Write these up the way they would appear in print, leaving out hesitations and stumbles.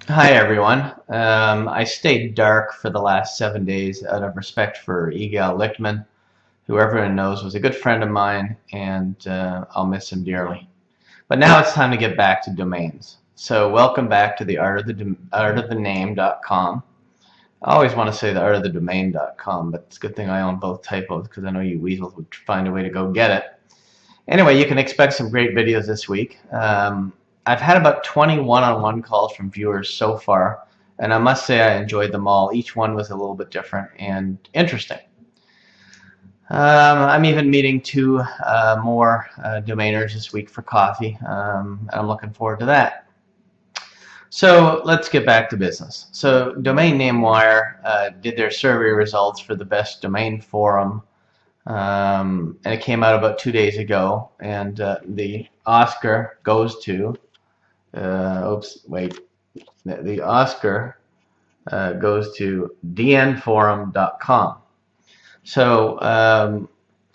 Hi everyone. I stayed dark for the last 7 days out of respect for Egal Lichtman, who everyone knows was a good friend of mine, and I'll miss him dearly. But now it's time to get back to domains. So welcome back to the artofthename.com. I always want to say the artofthedomain.com, but it's a good thing I own both typos because I know you weasels would find a way to go get it. Anyway, you can expect some great videos this week. I've had about 20 one-on-one calls from viewers so far, and I must say I enjoyed them all. Each one was a little bit different and interesting. I'm even meeting two more domainers this week for coffee, and I'm looking forward to that. So let's get back to business. So Domain Name Wire did their survey results for the best domain forum, and it came out about 2 days ago, and the Oscar goes to, the Oscar goes to dnforum.com. So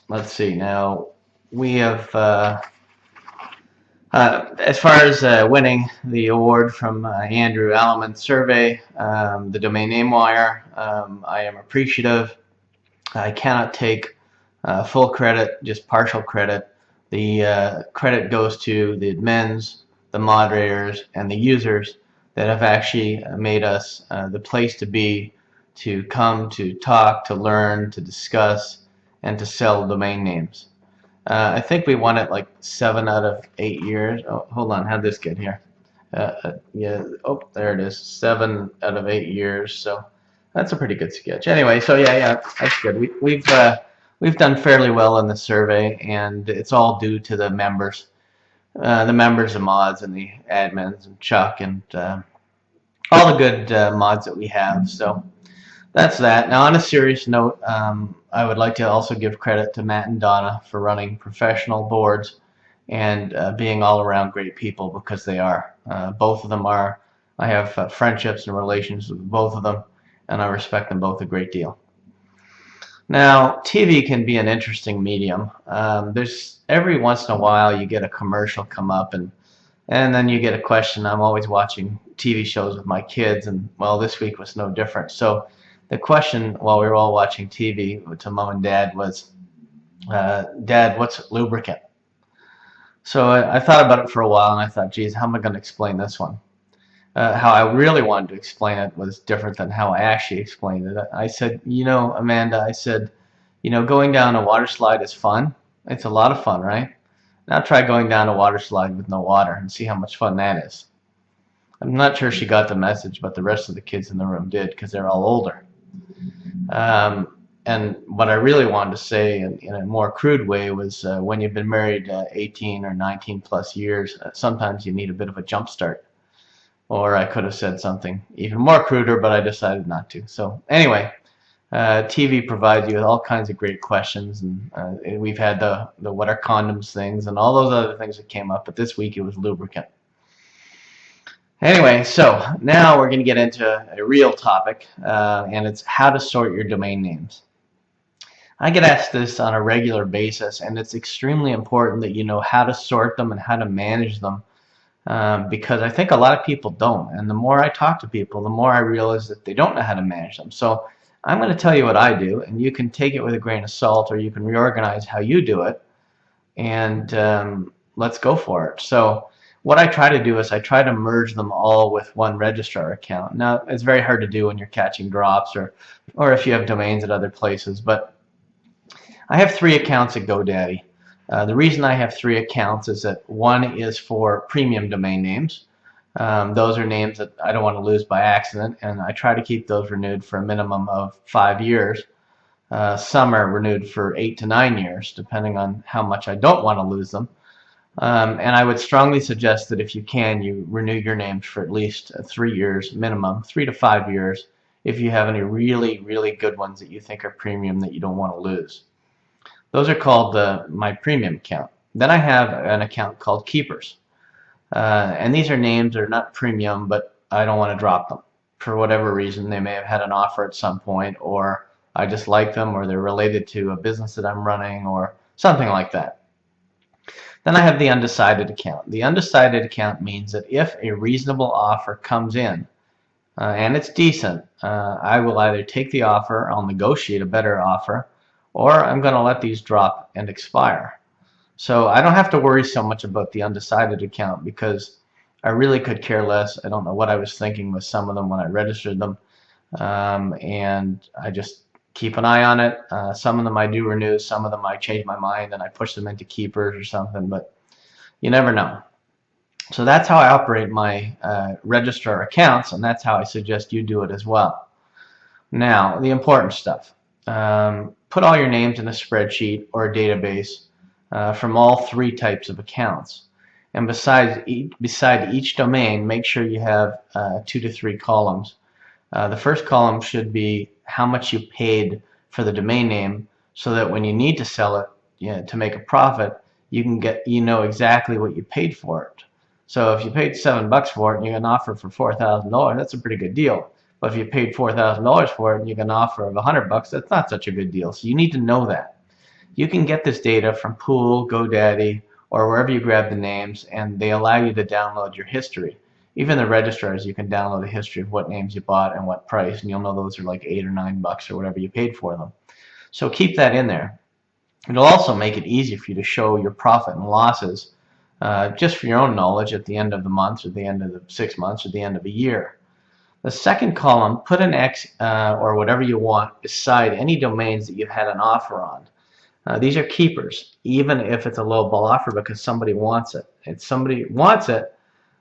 let's see now. We have, as far as winning the award from Andrew Alleman's survey, the Domain Name Wire, I am appreciative. I cannot take full credit, just partial credit. The credit goes to the admins, the moderators, and the users that have actually made us the place to be, to come, to talk, to learn, to discuss, and to sell domain names. I think we won it like 7 out of 8 years. Oh, hold on, how'd this get here? Yeah, oh, there it is, 7 out of 8 years. So that's a pretty good sketch. Anyway, so yeah, that's good. We've done fairly well in the survey, and it's all due to the members, the mods, and the admins, and Chuck, and all the good mods that we have. So that's that. Now, on a serious note, I would like to also give credit to Matt and Donna for running professional boards and being all around great people, because they are. Both of them are. I have friendships and relations with both of them, and I respect them both a great deal. Now, TV can be an interesting medium. There's every once in a while you get a commercial come up, and then you get a question. I'm always watching TV shows with my kids, and well, this week was no different. So the question while we were all watching TV to mom and dad was, Dad, what's lubricant? So I thought about it for a while, and I thought, geez, how am I going to explain this one? How I really wanted to explain it was different than how I actually explained it. I said, Amanda, I said, going down a water slide is fun. It's a lot of fun, right? Now try going down a water slide with no water and see how much fun that is. I'm not sure she got the message, but the rest of the kids in the room did, because they're all older. And what I really wanted to say in a more crude way was, when you've been married 18 or 19 plus years, sometimes you need a bit of a jump start. Or I could have said something even more cruder, but I decided not to. So anyway, TV provides you with all kinds of great questions, and we've had the what are condoms things and all those other things that came up, but this week it was lubricant. Anyway, so now we're going to get into a real topic, and it's how to sort your domain names. I get asked this on a regular basis, and it's extremely important that you know how to sort them and how to manage them, because I think a lot of people don't. And the more I talk to people, the more I realize that they don't know how to manage them. So I'm going to tell you what I do, and you can take it with a grain of salt, or you can reorganize how you do it, and let's go for it. So what I try to do is I try to merge them all with one registrar account. Now, it's very hard to do when you're catching drops, or if you have domains at other places, but I have 3 accounts at GoDaddy. The reason I have 3 accounts is that one is for premium domain names. Those are names that I don't want to lose by accident, and I try to keep those renewed for a minimum of 5 years. Some are renewed for 8 to 9 years, depending on how much I don't want to lose them. And I would strongly suggest that if you can, you renew your names for at least 3 years minimum, 3 to 5 years, if you have any really, really good ones that you think are premium that you don't want to lose. Those are called my premium account. Then I have an account called Keepers. And these are names that are not premium, but I don't want to drop them. For whatever reason, they may have had an offer at some point, or I just like them, or they're related to a business that I'm running, or something like that. Then I have the undecided account. The undecided account means that if a reasonable offer comes in, and it's decent, I will either take the offer, I'll negotiate a better offer, or I'm going to let these drop and expire. So I don't have to worry so much about the undecided account because I really could care less. I don't know what I was thinking with some of them when I registered them, and I just keep an eye on it. Some of them I do renew, some of them I change my mind and I push them into keepers or something, but you never know. So that's how I operate my registrar accounts, and that's how I suggest you do it as well. Now, the important stuff. Put all your names in a spreadsheet or a database from all three types of accounts. And beside each domain, make sure you have 2 to 3 columns. The first column should be how much you paid for the domain name, so that when you need to sell it, to make a profit, you know exactly what you paid for it. So if you paid $7 for it and you get an offer for $4,000, that's a pretty good deal. But if you paid $4,000 for it and you get an offer of $100, that's not such a good deal. So you need to know that. You can get this data from Pool, GoDaddy, or wherever you grab the names, and they allow you to download your history. Even the registrars, you can download a history of what names you bought and what price, and you'll know those are like $8 or $9 or whatever you paid for them. So keep that in there. It'll also make it easy for you to show your profit and losses, just for your own knowledge at the end of the month, or the end of the 6 months, or the end of a year. The second column, put an X or whatever you want beside any domains that you've had an offer on. These are keepers, even if it's a low ball offer, because somebody wants it. If somebody wants it,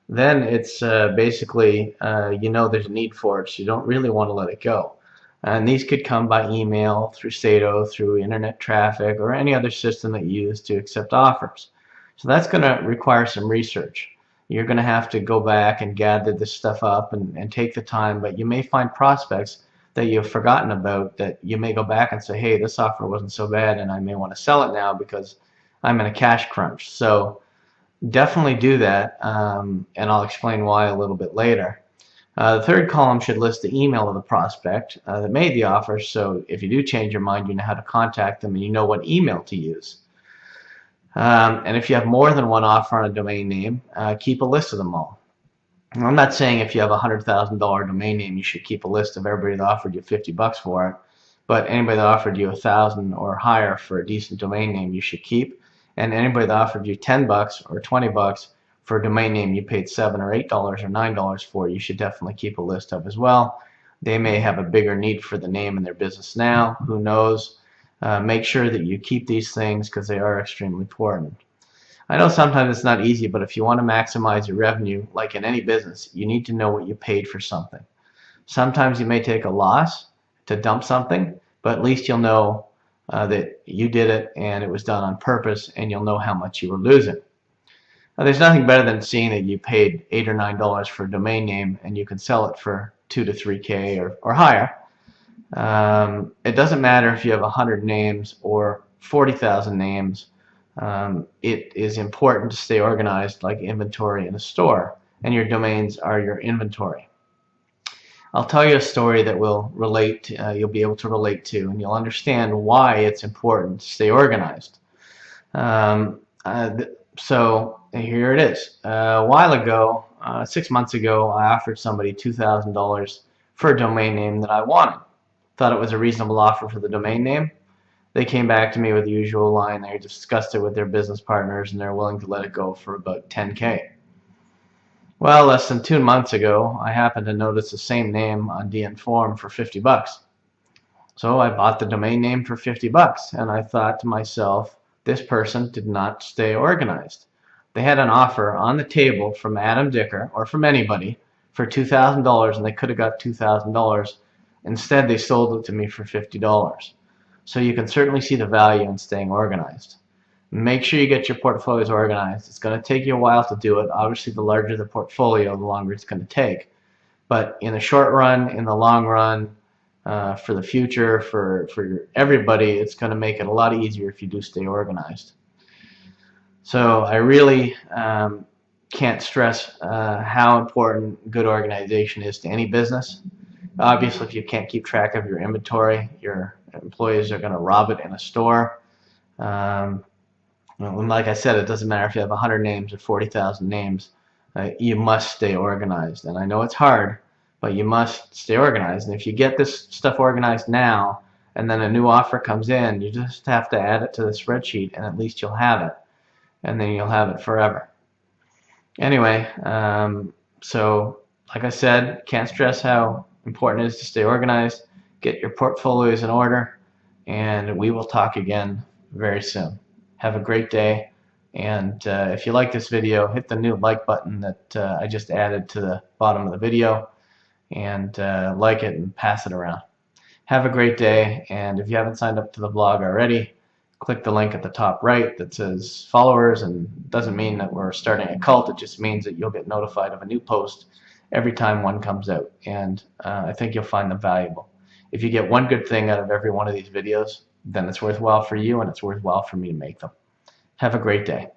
then it's basically, there's a need for it, so you don't really want to let it go. And these could come by email, through Sato, through internet traffic, or any other system that you use to accept offers. So that's going to require some research. You're going to have to go back and gather this stuff up and take the time, but you may find prospects that you've forgotten about that you may go back and say, hey, this offer wasn't so bad and I may want to sell it now because I'm in a cash crunch. So definitely do that, and I'll explain why a little bit later. The third column should list the email of the prospect that made the offer, so if you do change your mind, you know how to contact them and you know what email to use. And if you have more than one offer on a domain name, keep a list of them all. I'm not saying if you have a $100,000 domain name, you should keep a list of everybody that offered you $50 for it, but anybody that offered you $1,000 or higher for a decent domain name, you should keep. And anybody that offered you $10 or $20 for a domain name you paid $7 or $8 or $9 for, you should definitely keep a list of as well. They may have a bigger need for the name in their business now. Who knows? Make sure that you keep these things because they are extremely important. I know sometimes it's not easy, but if you want to maximize your revenue, like in any business, you need to know what you paid for something. Sometimes you may take a loss to dump something, but at least you'll know that you did it and it was done on purpose, and you'll know how much you were losing. Now, there's nothing better than seeing that you paid $8 or $9 for a domain name and you can sell it for 2 to 3K or higher. It doesn't matter if you have 100 names or 40,000 names. It is important to stay organized like inventory in a store, and your domains are your inventory. I'll tell you a story that will relate, you'll be able to relate to, and you'll understand why it's important to stay organized. So here it is. A while ago, 6 months ago, I offered somebody $2,000 for a domain name that I wanted. Thought it was a reasonable offer for the domain name. They came back to me with the usual line. They discussed it with their business partners and they're willing to let it go for about 10K. Well, less than 2 months ago, I happened to notice the same name on DInform for $50. So I bought the domain name for $50, and I thought to myself, this person did not stay organized. They had an offer on the table from Adam Dicker or from anybody for $2,000, and they could have got $2,000. Instead, they sold it to me for $50. So you can certainly see the value in staying organized. Make sure you get your portfolios organized. It's going to take you a while to do it. Obviously, the larger the portfolio, the longer it's going to take. But in the short run, in the long run, for the future, for everybody, it's going to make it a lot easier if you do stay organized. So I really can't stress how important good organization is to any business. Obviously, if you can't keep track of your inventory, your employees are going to rob it in a store. Like I said, it doesn't matter if you have 100 names or 40,000 names. You must stay organized. And I know it's hard, but you must stay organized. And if you get this stuff organized now, and then a new offer comes in, you just have to add it to the spreadsheet, and at least you'll have it, and then you'll have it forever. Anyway, so like I said, can't stress how important it is to stay organized, get your portfolios in order, and we will talk again very soon. Have a great day, and if you like this video, hit the new like button that I just added to the bottom of the video, and like it and pass it around. Have a great day, and if you haven't signed up to the blog already, click the link at the top right that says followers, and it doesn't mean that we're starting a cult. It just means that you'll get notified of a new post every time one comes out, and I think you'll find them valuable. If you get one good thing out of every one of these videos, then it's worthwhile for you and it's worthwhile for me to make them. Have a great day.